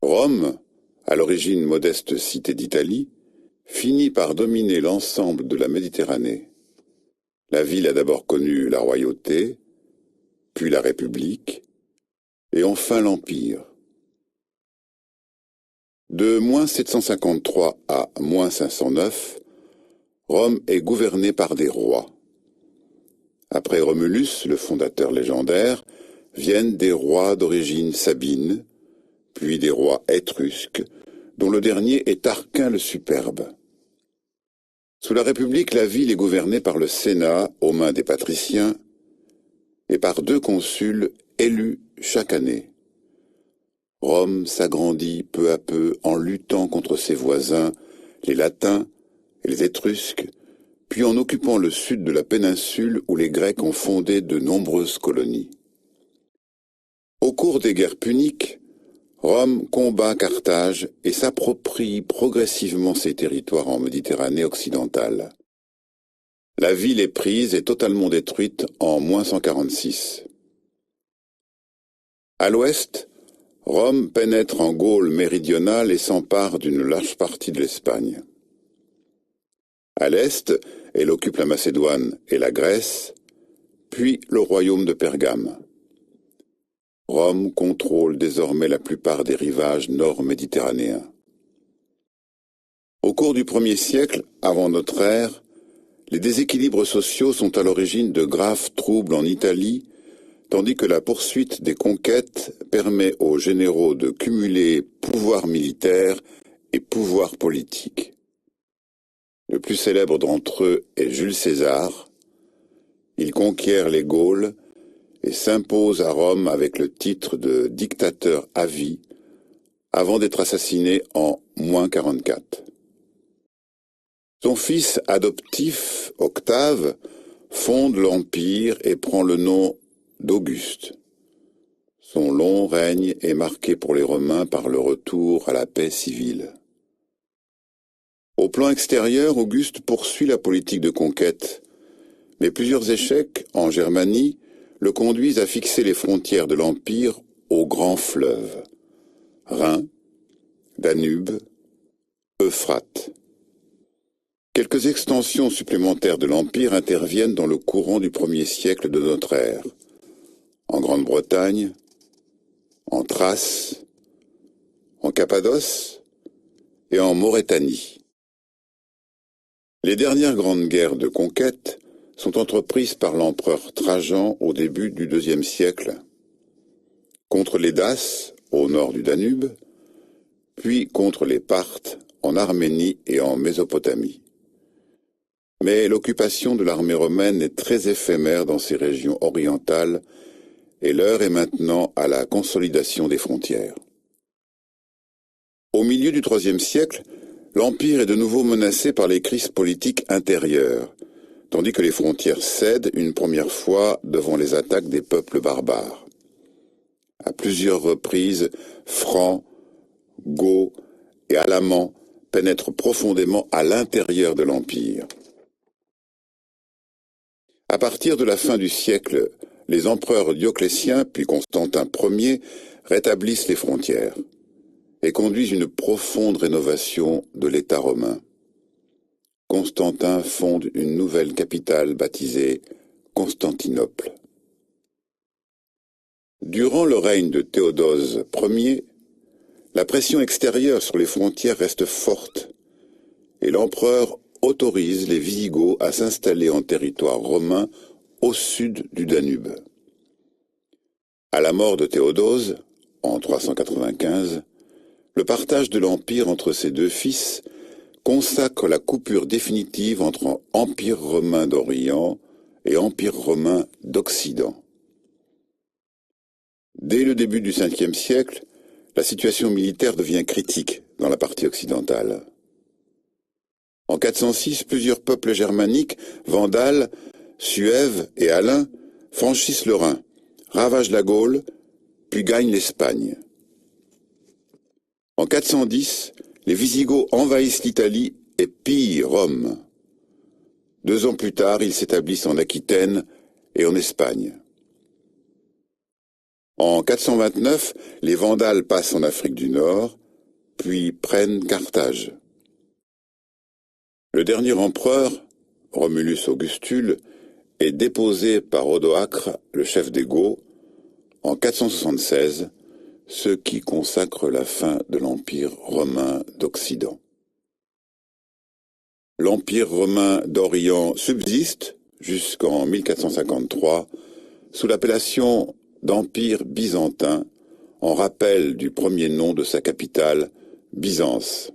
Rome, à l'origine modeste cité d'Italie, finit par dominer l'ensemble de la Méditerranée. La ville a d'abord connu la royauté, puis la République, et enfin l'Empire. De -753 à -509, Rome est gouvernée par des rois. Après Romulus, le fondateur légendaire, viennent des rois d'origine sabine, puis des rois étrusques, dont le dernier est Tarquin le Superbe. Sous la République, la ville est gouvernée par le Sénat, aux mains des patriciens, et par 2 consuls élus chaque année. Rome s'agrandit peu à peu en luttant contre ses voisins, les Latins et les Étrusques, puis en occupant le sud de la péninsule où les Grecs ont fondé de nombreuses colonies. Au cours des guerres puniques, Rome combat Carthage et s'approprie progressivement ses territoires en Méditerranée occidentale. La ville est prise et totalement détruite en -146. À l'ouest, Rome pénètre en Gaule méridionale et s'empare d'une large partie de l'Espagne. À l'est, elle occupe la Macédoine et la Grèce, puis le royaume de Pergame. Rome contrôle désormais la plupart des rivages nord-méditerranéens. Au cours du 1er siècle, avant notre ère, les déséquilibres sociaux sont à l'origine de graves troubles en Italie, tandis que la poursuite des conquêtes permet aux généraux de cumuler pouvoir militaire et pouvoir politique. Le plus célèbre d'entre eux est Jules César. Il conquiert les Gaules et s'impose à Rome avec le titre de dictateur à vie, avant d'être assassiné en -44. Son fils adoptif, Octave, fonde l'Empire et prend le nom d'Auguste. Son long règne est marqué pour les Romains par le retour à la paix civile. Au plan extérieur, Auguste poursuit la politique de conquête, mais plusieurs échecs en Germanie le conduisent à fixer les frontières de l'Empire aux grands fleuves, Rhin, Danube, Euphrate. Quelques extensions supplémentaires de l'Empire interviennent dans le courant du 1er siècle de notre ère, en Grande-Bretagne, en Thrace, en Cappadoce et en Maurétanie. Les dernières grandes guerres de conquête sont entreprises par l'empereur Trajan au début du IIe siècle, contre les Daces au nord du Danube, puis contre les Parthes en Arménie et en Mésopotamie. Mais l'occupation de l'armée romaine est très éphémère dans ces régions orientales et l'heure est maintenant à la consolidation des frontières. Au milieu du IIIe siècle, l'Empire est de nouveau menacé par les crises politiques intérieures, tandis que les frontières cèdent une première fois devant les attaques des peuples barbares. À plusieurs reprises, Francs, Goths et Alamans pénètrent profondément à l'intérieur de l'Empire. À partir de la fin du siècle, les empereurs Dioclétien puis Constantin Ier rétablissent les frontières et conduisent une profonde rénovation de l'État romain. Constantin fonde une nouvelle capitale baptisée Constantinople. Durant le règne de Théodose Ier, la pression extérieure sur les frontières reste forte et l'empereur autorise les Visigoths à s'installer en territoire romain au sud du Danube. À la mort de Théodose, en 395, le partage de l'Empire entre ses 2 fils consacre la coupure définitive entre Empire romain d'Orient et Empire romain d'Occident. Dès le début du Ve siècle, la situation militaire devient critique dans la partie occidentale. En 406, plusieurs peuples germaniques, Vandales, Suèves et Alains, franchissent le Rhin, ravagent la Gaule, puis gagnent l'Espagne. En 410, les Visigoths envahissent l'Italie et pillent Rome. 2 ans plus tard, ils s'établissent en Aquitaine et en Espagne. En 429, les Vandales passent en Afrique du Nord, puis prennent Carthage. Le dernier empereur, Romulus Augustule, est déposé par Odoacre, le chef des Goths, en 476, ce qui consacre la fin de l'Empire romain d'Occident. L'Empire romain d'Orient subsiste jusqu'en 1453 sous l'appellation d'Empire byzantin, en rappel du premier nom de sa capitale, Byzance.